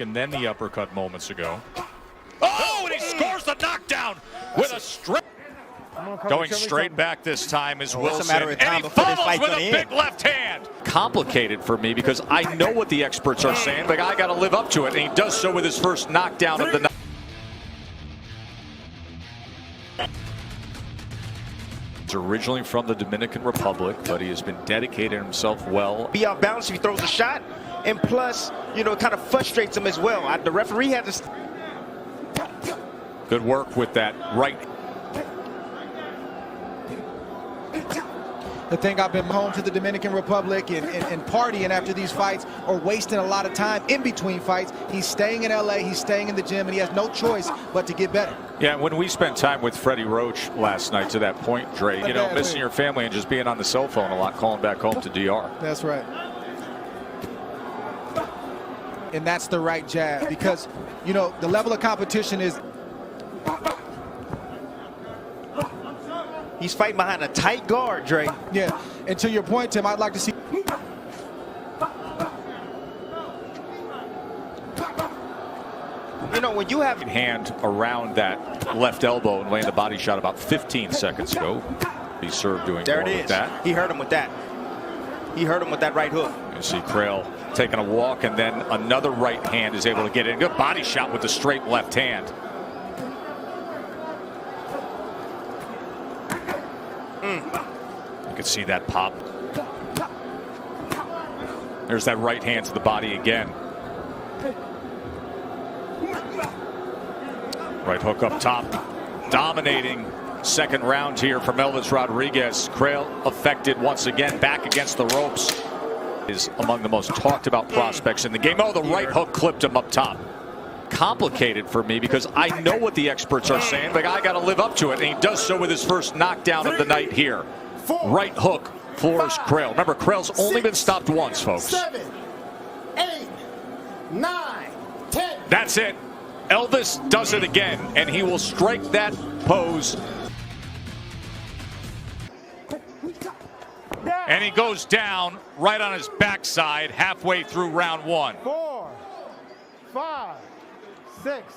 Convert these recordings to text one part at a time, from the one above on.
And then the uppercut moments ago. Oh, and he scores the knockdown with a straight. Going straight back this time is Wilson. It's a matter of time and he before this follows fight's with gonna a big end. left hand. Complicated for me because I know what the experts are saying, but I got to live up to it. And he does so with his first knockdown of the night. He's originally from the Dominican Republic, but he has been dedicated himself well. Be off balance if he throws a shot, and plus, you know, it kind of frustrates him as well. The referee had to. Good work with that right. The thing, I've been home to the Dominican Republic and partying after these fights or wasting a lot of time in between fights. He's staying in LA, he's staying in the gym, and he has no choice but to get better. Yeah, when we spent time with Freddie Roach last night to that point, Dre, you know, missing your family and just being on the cell phone a lot, calling back home to DR. That's right. And that's the right jab because, you know, the level of competition is. He's fighting behind a tight guard, Dre. Yeah, and to your point, Tim, I'd like to see. You know, when you have hand around that left elbow and landed a body shot about 15 seconds ago. He served doing there more it is. with that. He hurt him with that. He hurt him with that right hook. You see Crail taking a walk, and then another right hand is able to get in. Good body shot with the straight left hand. You can see that pop. There's that right hand to the body again. Right hook up top. Dominating second round here from Elvis Rodriguez. Crail affected once again, back against the ropes. Is among the most talked about prospects in the game. Oh, the right hook clipped him up top. Complicated for me because I know what the experts are saying, but I got to live up to it. And he does so with his first knockdown of the night here. Right hook floors Crail. Remember, Crail's only been stopped once, folks. 7, 8, 9, 10. That's it. Elvis does it again, and he will strike that pose. And he goes down right on his backside halfway through round one. 4, 5, 6,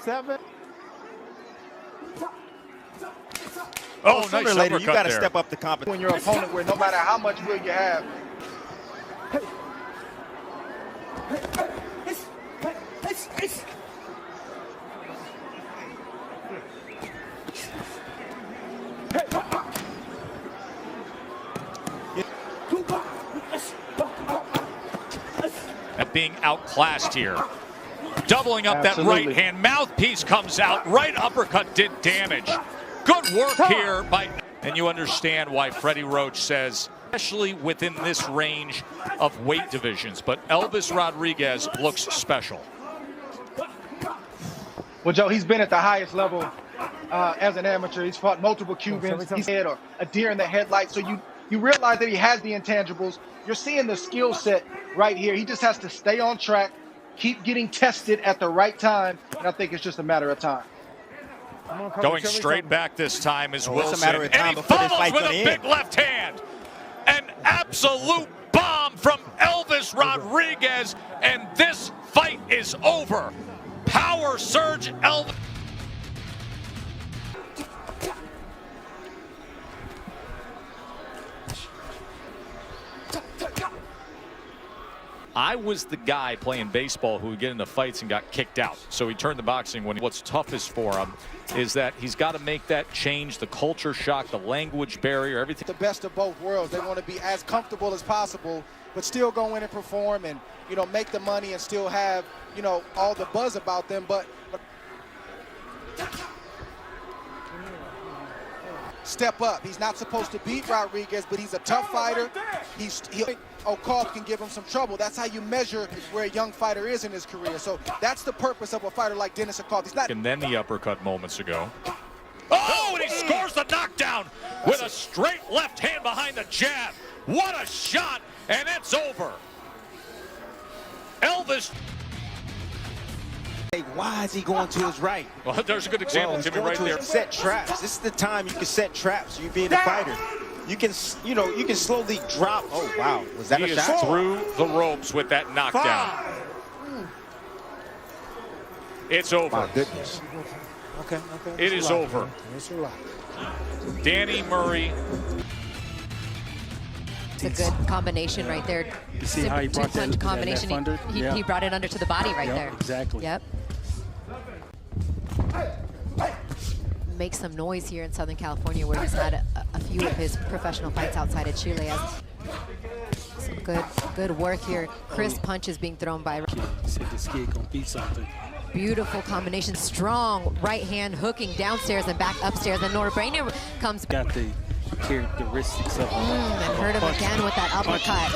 7. Oh, Sooner nice or later, uppercut you got to there. step up the competition. When your opponent, where no matter how much will you have. At being outclassed here. Doubling up that right hand. Mouthpiece comes out. Right uppercut did damage. Good work here by. And you understand why Freddie Roach says, especially within this range of weight divisions. But Elvis Rodriguez looks special. Well, Joe, he's been at the highest level as an amateur. He's fought multiple Cubans. He's had a deer in the headlights. So you realize that he has the intangibles. You're seeing the skill set right here. He just has to stay on track, keep getting tested at the right time, and I think it's just a matter of time. Going straight back this time is Wilson. It's a matter of time and he before this follows fight's with a gonna big end. left hand. An absolute bomb from Elvis Rodriguez, and this fight is over. Power surge Elvis. I was the guy playing baseball who would get into fights and got kicked out. So he turned to boxing. What's toughest for him is that he's got to make that change, the culture shock, the language barrier, everything. The best of both worlds. They want to be as comfortable as possible, but still go in and perform and, you know, make the money and still have, you know, all the buzz about them. But step up. He's not supposed to beat Rodriguez, but he's a tough fighter. O'Call can give him some trouble. That's how you measure where a young fighter is in his career. So that's the purpose of a fighter like Dennis O'Call. He's not. And then the uppercut moments ago. Oh, and he scores the knockdown with a straight left hand behind the jab. What a shot, and it's over. Elvis. Why is he going to his right? Well, there's a good example, Jimmy, right there. Set traps. This is the time you can set traps. You being a fighter. You can, you know, you can slowly drop. Oh, wow. Was that He a is shot? through the ropes with that knockdown. 5, It's over. My goodness. Okay. It is over. Let's relax. Danny Murray. It's a good combination right there. You see how he brought that two-punch combination. left under? He brought it under to the body right there. Exactly. Yep. Make some noise here in Southern California, where he's had a few of his professional fights outside of Chile. Some good work here. Crisp punches being thrown by. He said this kid gonna beat something. Beautiful combination. Strong right hand hooking downstairs and back upstairs. And Norbrainer comes back. Got the characteristics of And hurt him again with that uppercut.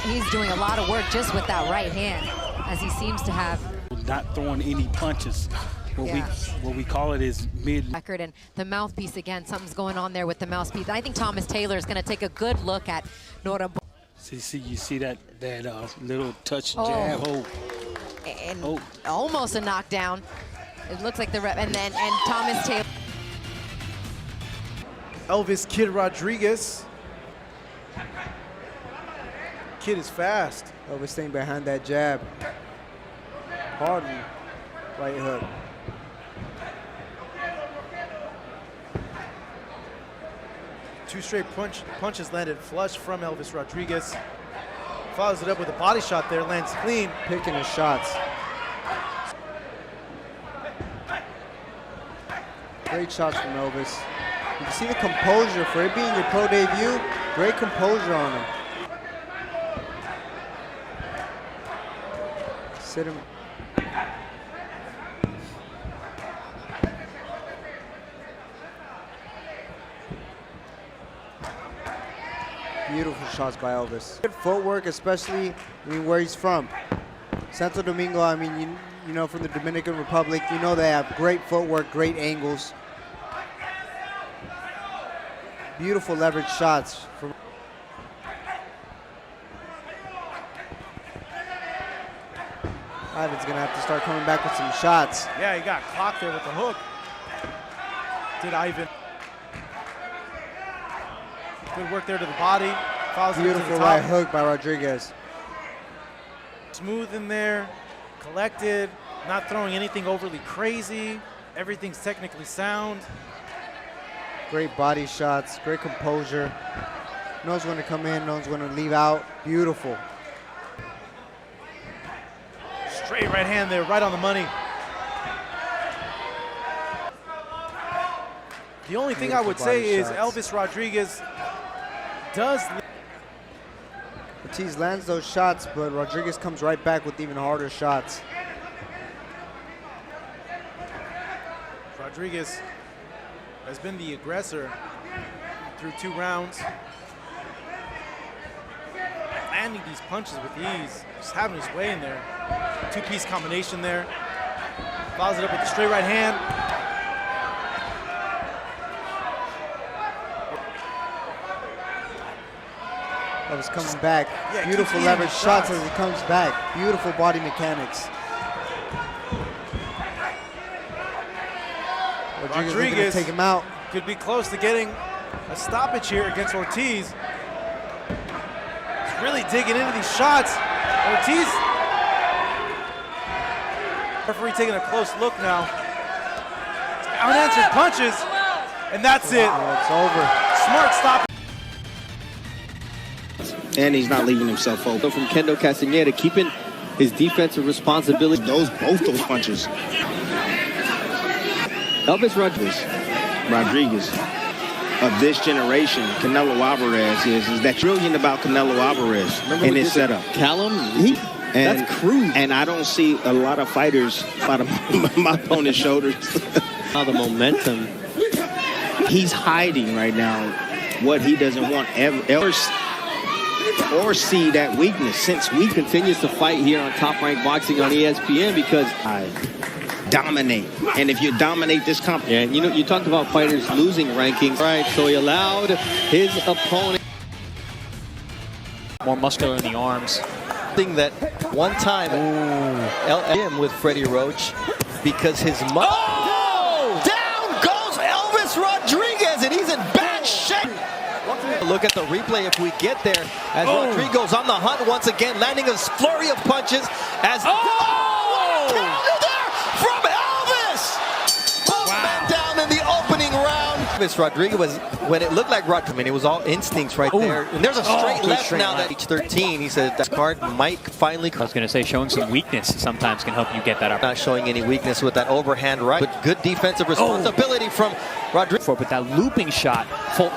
He's doing a lot of work just with that right hand, as he seems to have. Not throwing any punches. What we call it is mid Record. And the mouthpiece again, something's going on there with the mouthpiece. I think Thomas Taylor is going to take a good look at Nora. you see that little touch jab hold. And almost a knockdown. It looks like the rep, and Thomas Taylor. Elvis Kid Rodriguez. Kid is fast. Elvis staying behind that jab. Hard right hook. Two straight punches landed flush from Elvis Rodriguez. Follows it up with a body shot there, lands clean. Picking his shots. Great shots from Elvis. You can see the composure for it being your pro debut. Great composure on him. Sit him. Beautiful shots by Elvis. Good footwork, especially where he's from. Santo Domingo, you know, from the Dominican Republic, you know they have great footwork, great angles. Beautiful leverage shots from Ivan's gonna have to start coming back with some shots. Yeah, he got clocked there with the hook. Did Ivan. Good work there to the body. Beautiful right hook by Rodriguez. Smooth in there, collected, not throwing anything overly crazy. Everything's technically sound. Great body shots, great composure. Knows when to come in, knows when to leave out. Beautiful. Straight right hand there, right on the money. The only thing I would say is Elvis Rodriguez does. Ortiz lands those shots, but Rodriguez comes right back with even harder shots. Rodriguez has been the aggressor through 2 rounds. Landing these punches with ease, just having his way in there. 2-piece combination there. Follows it up with a straight right hand. Elvis coming back. Yeah, beautiful leverage shots as he comes back. Beautiful body mechanics. Rodriguez take him out. Could be close to getting a stoppage here against Ortiz. He's really digging into these shots. Ortiz. Referee taking a close look now. Unanswered punches, and that's it. It's over. Smart stop. And he's not leaving himself open. From Kendo Castaneda, keeping his defensive responsibility. Both those punches. Elvis Rodriguez Of this generation, Canelo Alvarez is that brilliant about Canelo Alvarez in his setup. Callum, That's crude. And I don't see a lot of fighters out of my opponent's shoulders. How the momentum. He's hiding right now what he doesn't want ever or see that weakness since we continues to fight here on Top Rank Boxing on ESPN because I dominate. And if you dominate this competition. Yeah, you talked about fighters losing rankings. Right, so he allowed his opponent. More muscular in the arms. Thing that one time him with Freddie Roach because his down goes Elvis Rodriguez and he's in bad shape. Look at the replay if we get there as Rodriguez on the hunt once again, landing a flurry of punches as counter there from Elvis Rodriguez, when it looked like Rodriguez, I mean, it was all instincts right there. And there's a straight left straight now left. that each 13. He said that card might finally. I was going to say showing some weakness sometimes can help you get that up. Not showing any weakness with that overhand right. But good defensive responsibility from Rodriguez. But that looping shot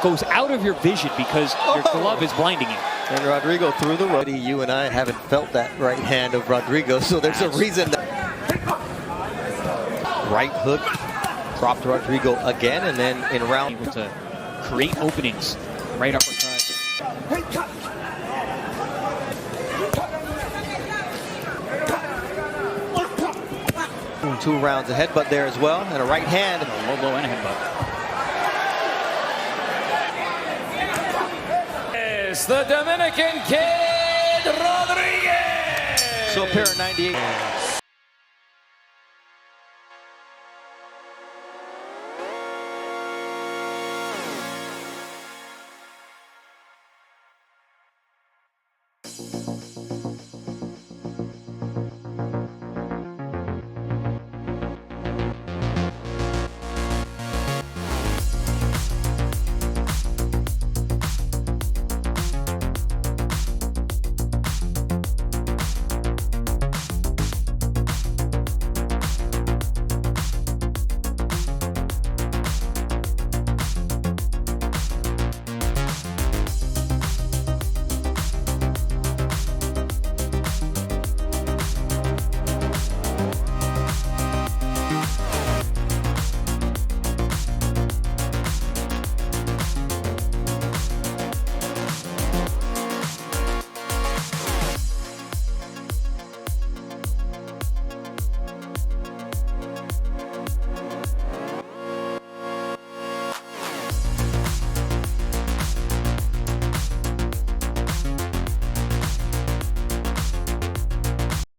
goes out of your vision because your glove is blinding you. And Rodrigo through the road. You and I haven't felt that right hand of Rodrigo, so there's a reason. Right hook dropped Rodrigo again, and then in round. Able to create openings. Right uppercut. 2 rounds, a headbutt there as well, and a right hand. A low blow and a headbutt. The Dominican Kid Rodriguez. So a pair of 98.